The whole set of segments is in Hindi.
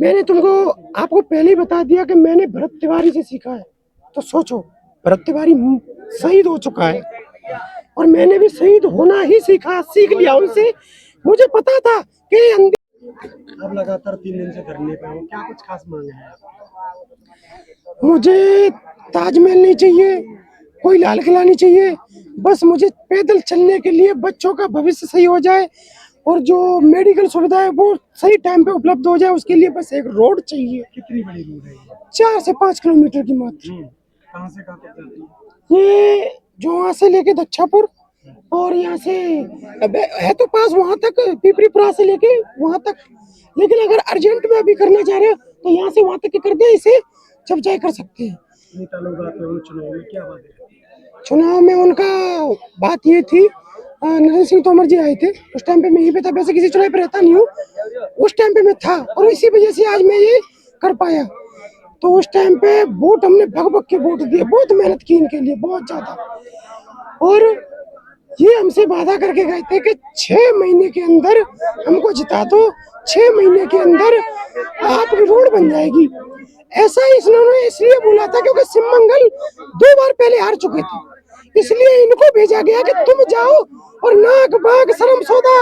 मैंने तुमको आपको पहले ही बता दिया कि मैंने भरत तिवारी से सीखा है। तो सोचो, भरत तिवारी शहीद हो चुका है और मैंने भी शहीद होना ही सीख लिया उनसे। मुझे पता था कि अब लगातार 3 दिन से धरने पे हो, क्या कुछ खास मांग है? मुझे ताजमहल नहीं चाहिए, कोई लाल किला नहीं चाहिए, बस मुझे पैदल चलने के लिए बच्चों का भविष्य सही हो जाए और जो मेडिकल सुविधा है वो सही टाइम पे उपलब्ध हो जाए, उसके लिए बस एक रोड चाहिए। कितनी बड़ी रोड है 4 से 5 किलोमीटर की मात्र। कहाँ से कहाँ तक जाती है? ये जो वहाँ से लेके दच्छापुर और यहाँ से है तो पास वहाँ तक, पिपरीपुरा से लेके वहाँ तक, लेकिन अगर अर्जेंट में अभी करना चाह रहे हो तो यहाँ से वहाँ तक के कर दे, इसे जब चाहे कर सकते हैं। नेता लोग आते हैं चुनाव में, क्या बात है? चुनाव में उनका बात ये थी, नरेंद्र सिंह तोमर जी आए थे उस टाइम पे, मैं यहीं पे था, वैसे किसी चुनाव पे रहता नहीं हूँ, उस टाइम पे मैं था और इसी वजह से आज मैं ये कर पाया। तो उस टाइम पे वोट हमने भग भग के वोट दिए, बहुत मेहनत की इनके लिए, बहुत ज्यादा। और ये हमसे वादा करके गए थे कि 6 महीने के अंदर हमको जिता दो, 6 महीने के अंदर आपकी रोड बन जाएगी। ऐसा इन्होंने इसलिए बोला था क्योंकि सिमंगल 2 बार पहले हार चुके थे, इसलिए इनको भेजा गया कि तुम जाओ और नाक बाग शर्म सौदा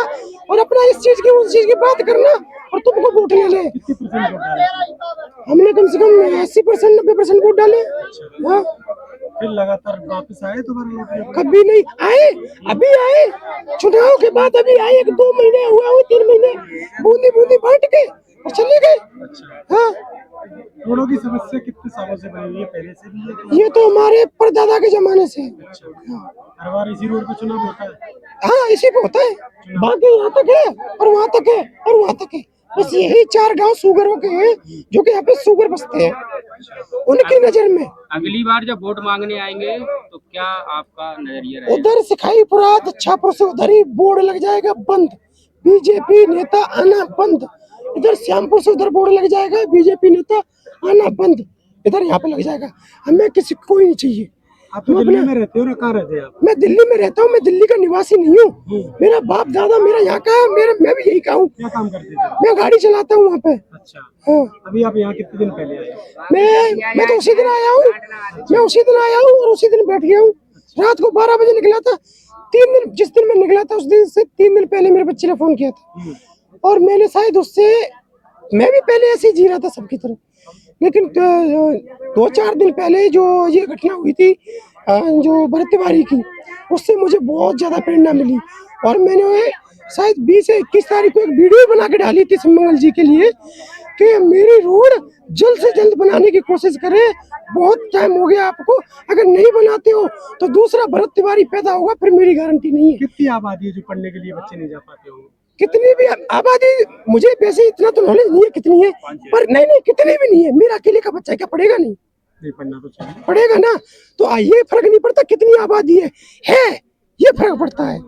और अपना इस चीज की उस चीज की बात करना और तुमको वोट ले ले। हमने कम से कम 80% 90% वोट डाले। हाँ, फिर लगातार वापस आए दोबारा लौट के? कभी नहीं आए, अभी आए चुनाव के बाद, अभी आए 1-2 महीने हुए 3 महीने, बूंदी बूंदी बांट के और चले गए। हाँ, रोडों की समस्या कितने सालों से बनी हुई है, पहले से भी है? ये तो हमारे परदादा के जमाने से। हर बार इसी रोड पे चुनाव होता है? हाँ, इसी पे होता है, बाकी यहाँ तक है और वहाँ तक है और वहाँ तक है, बस यही 4 गांव सुगरों के हैं जो कि यहाँ पे सुगर बसते हैं, उनकी नजर में। अगली बार जब वोट मांगने आएंगे तो क्या आपका नजरिया रहेगा? उधर सिखाईपुरा दच्छापुर से उधर ही बोर्ड लग जाएगा बंद, बीजेपी नेता आना बंद। इधर श्यामपुर से उधर बोर्ड लग जाएगा, बीजेपी नेता आना बंद। इधर यहाँ पे लग जाएगा, हमें किसी को ही नहीं चाहिए। आप तो दिल्ली में रहते हो ना, कहाँ रहते हैं आप? मैं दिल्ली में रहता हूँ, मैं दिल्ली का निवासी नहीं हूँ, मेरा बाप दादा मेरा यहाँ का है, मैं भी यही का हूँ। क्या काम करते थे? मैं गाड़ी चलाता हूँ वहाँ पे। अच्छा, हाँ, अभी आप यहाँ कितने दिन पहले आए? मैं तो उसी दिन आया हूँ, मैं उसी दिन आया हूँ और उसी दिन बैठ गया हूँ। रात को 12 बजे निकला था, 3 दिन, जिस दिन मैं निकला था उस दिन से 3 दिन पहले मेरे बच्चे ने फोन किया था और मैंने शायद उससे, मैं भी पहले ऐसे ही जी रहा था सबकी तरह, लेकिन 2-4 दिन पहले जो ये घटना हुई थी जो भरत तिवारी की, उससे मुझे बहुत ज्यादा प्रेरणा मिली और मैंने शायद 20 से 21 तारीख को एक वीडियो बना के डाली थी सिमंगल जी के लिए कि मेरी रोड जल्द से जल्द बनाने की कोशिश करें, बहुत टाइम हो गया आपको, अगर नहीं बनाते हो तो दूसरा भरत तिवारी पैदा होगा, फिर मेरी गारंटी नहीं है। कितनी आबादी है जो पढ़ने के लिए बच्चे नहीं जा पाते हो? कितनी भी आबादी, मुझे वैसे इतना तो नॉलेज नहीं है कितनी है, पर नहीं कितनी भी नहीं है, मेरा अकेले का बच्चा क्या पढ़ेगा? नहीं पढ़ना तो चाहिए, पढ़ेगा ना, तो ये फर्क नहीं पड़ता कितनी आबादी है ये फर्क पड़ता है।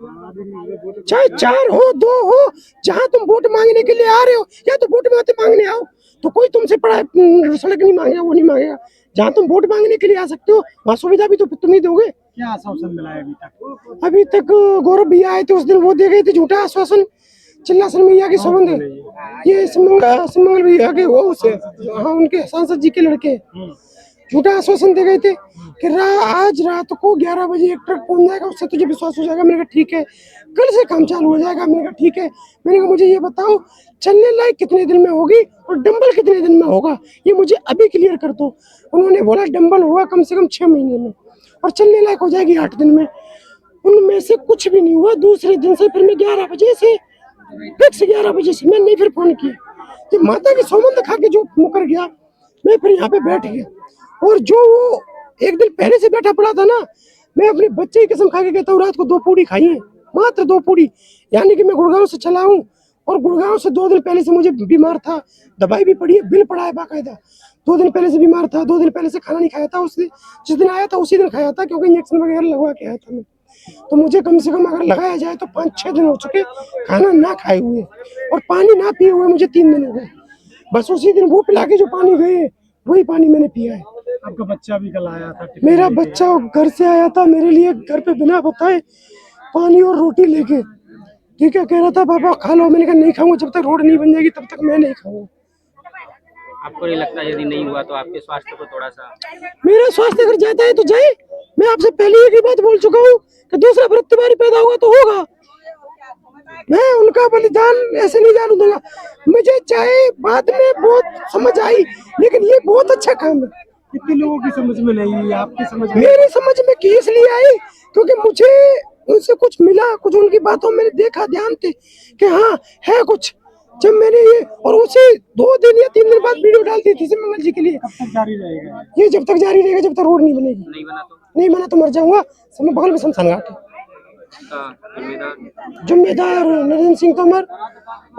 चाहे 4 हो 2 हो, जहाँ तुम वोट मांगने के लिए आ रहे हो, या तो वोट मांगने आओ तो कोई तुमसे पढ़ा सड़क नहीं मांगेगा, वो नहीं मांगेगा। जहाँ तुम वोट मांगने के लिए आ सकते हो वहाँ सुविधा भी तो तुम ही दोगे। क्या आश्वासन मिला है अभी तक? अभी तक गौरव भैया आए थे उस दिन, वो दे गए थे झूठा आश्वासन, चिल्लासन मैया की सौगंध, ये सिमंगल भैया के वो उसे, हाँ, उनके सांसद जी के लड़के झूठा आश्वासन दे गए थे कि आज रात को 11 बजे एक ट्रक पहुंच जाएगा, उससे तुझे विश्वास हो जाएगा। मैंने कहा ठीक है, कल से काम चालू हो जाएगा। मैंने कहा ठीक है, मैंने कहा मुझे ये बताओ चलने लायक कितने दिन में होगी और डंबल कितने दिन में होगा, ये मुझे अभी क्लियर कर दो। उन्होंने बोला डंबल होगा कम से कम 6 महीने में और चलने लायक हो जाएगी 8 दिन में। उनमें से कुछ भी नहीं हुआ। दूसरे दिन से फिर मैं 11 बजे से फिक्स 11 बजे से मैंने नहीं फिर फोन किया, जब माता की सौगंध खा के जो मुकर गया, मैं फिर यहाँ पे बैठ गया। और जो वो एक दिन पहले से बैठा पड़ा था ना, मैं अपने बच्चे की कसम खा के कहता हूँ, रात को 2 पूड़ी खाई है, मात्र 2 पूड़ी, यानी कि मैं गुड़गांव से चला हूँ और गुड़गांव से 2 दिन पहले से मुझे बीमार था, दवाई भी पड़ी है, बिल पड़ा है बाकायदा। 2 दिन पहले से बीमार था, 2 दिन पहले से खाना नहीं खाया था, उस दिन जिस दिन आया था उसी दिन खाया था, क्योंकि इंजेक्शन वगैरह लगवा के आया था मैं। तो मुझे कम से कम अगर लगाया जाए तो 5-6 दिन हो चुके खाना ना खाए हुए और पानी ना पिए हुए मुझे 3 दिन हो गए। बस उसी दिन वो पिला के जो पानी गए वही पानी मैंने पिया है। आपका बच्चा भी कल आया था? मेरा बच्चा घर से आया था मेरे लिए, घर पे बिना बताए पानी और रोटी लेके, ठीक है, कह रहा था पापा खा लो। मैंने कहा नहीं खाऊंगा, जब तक रोड नहीं बन जाएगी तब तक मैं नहीं खाऊंगा। आपको नहीं लगता यदि नहीं हुआ तो आपके स्वास्थ्य को थोड़ा सा? मेरा स्वास्थ्य अगर जाता है तो जाए। मैं आपसे पहले एक ही बात बोल चुका हूँ कि दूसरा व्रत तिवारी पैदा होगा तो होगा। मैं उनका बलिदान ऐसे नहीं जाने दूंगा। मुझे चाहे बाद में बहुत समझ आई, लेकिन ये बहुत अच्छा काम है। कितने लोगों की समझ में नहीं आई, आपकी समझ में? मेरी समझ में की इसलिए आई क्योंकि मुझे उनसे कुछ मिला, कुछ उनकी बातों में मैंने देखा, ध्यान थे कि हाँ है कुछ। जब मैंने ये और उसे 2 दिन या 3 दिन बाद वीडियो डाल दी थी मंगल जी के लिए। कब तक जारी रहेगा ये जब तक जारी रहेगा, जब तक रोड नहीं बनेगी। नहीं बना तो नहीं बना तो मर जाऊंगा। समय बगल में शमशान घाट है। इसका जिम्मेदार जिम्मेदार नरेंद्र सिंह तोमर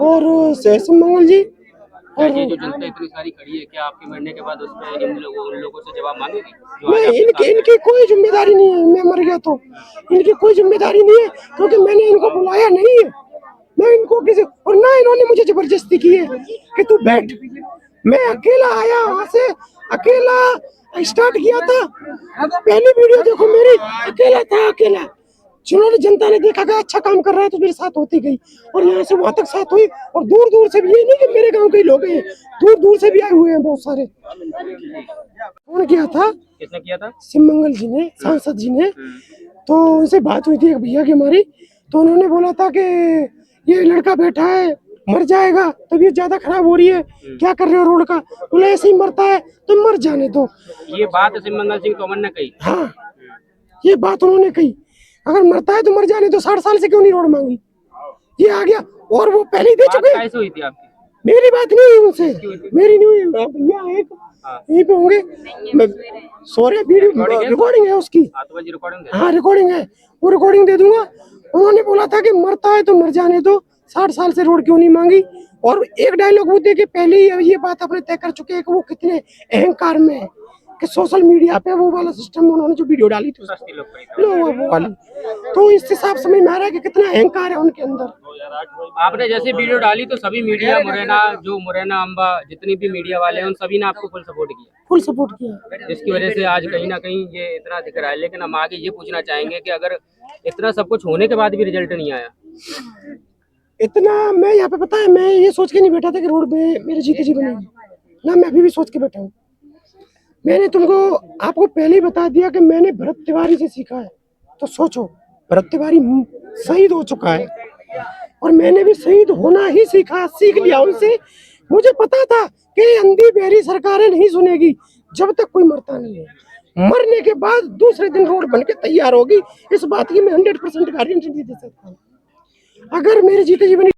और सिम मंगल जी। क्या ये जो जनता इतनी सारी खड़ी है, क्या आपके मरने के बाद उस पर उन लोगों से जवाब मांगेगी जो आज नहीं, आपके साथ इनकी कोई जिम्मेदारी नहीं है। मैं मर गया तो इनकी कोई जिम्मेदारी नहीं है, क्योंकि मैंने इनको बुलाया नहीं है। मैं इनको किसी और ना इन्होंने मुझे जबरदस्ती की है कि तू बैठ। मैं अकेला आया, वहां से अकेला स्टार्ट किया था। पहली वीडियो देखो मेरी, अकेला था, अकेला। जिन्होंने जनता ने देखा कि अच्छा काम कर रहा है तो मेरे साथ होती गई, और यहाँ से वहां तक साथ हुई। और दूर दूर से भी, ये नहीं कि मेरे गांव के ही लोग हैं, दूर दूर से भी आए हुए हैं बहुत सारे। कौन किया था? किसने किया था? सिम मंगल जी ने, सांसद जी ने। तो उनसे बात हुई थी एक भैया की हमारी, तो उन्होंने बोला था कि ये लड़का बैठा है, मर जाएगा, तबीयत ज्यादा खराब हो रही है, क्या कर रहे हो रोड का? बोला ऐसे ही मरता है तो मर जाने दो। ये बात सिमंगल सिंह तोमर ने कही? हाँ, ये बात उन्होंने कही, अगर मरता है तो मर जाने दो। 60 साल से क्यों नहीं रोड मांगी? ये आ गया, और वो पहले ही दे चुके। कैसे हुई थी आपकी? मेरी बात नहीं हुई उनसे, मेरी नहीं हुई। भैया एक यहीं पे होंगे, सॉरी वीडियो रिकॉर्डिंग है उसकी। हाँ रिकॉर्डिंग है, वो रिकॉर्डिंग दे दूंगा। उन्होंने बोला था कि मरता है तो मर जाने दो, 60 साल से रोड क्यों नहीं मांगी। और एक डायलॉग वो दे के पहले ही ये बात अपने तय कर चुके हैं कि वो कितने अहंकार में है, कि सोशल मीडिया पे वो वाला सिस्टम उन्होंने जो वीडियो डाली थी वो वाली, तो इस हिसाब से मैं आ रहा है कि कितना अहंकार है उनके अंदर। आपने जैसे वीडियो डाली तो सभी मीडिया, मुरैना अम्बा जितनी भी मीडिया वाले हैं उन सभी ने आपको फुल सपोर्ट किया? फुल सपोर्ट किया, जिसकी वजह से आज कहीं ना कहीं ये इतना दिख रहा है। लेकिन हम आगे ये पूछना चाहेंगे कि अगर इतना सब कुछ होने के बाद भी रिजल्ट नहीं आया, इतना मैं यहाँ पे, पता है मैं ये सोच के नहीं बैठा था कि रोड में मेरे जीते जी बनेगी ना। मैं अभी भी सोच के बैठा हूँ। मैंने आपको पहले ही बता दिया कि मैंने भरत तिवारी से सीखा है। तो सोचो, भरत तिवारी शहीद हो चुका है और मैंने भी शहीद होना ही सीख लिया उनसे। मुझे पता था कि अंधी बहरी सरकारें नहीं सुनेगी जब तक कोई मरता नहीं है। मरने के बाद दूसरे दिन रोड बन के तैयार होगी, इस बात की मैं 100% गारंटी दे सकता हूँ। अगर मेरे जीते जीवन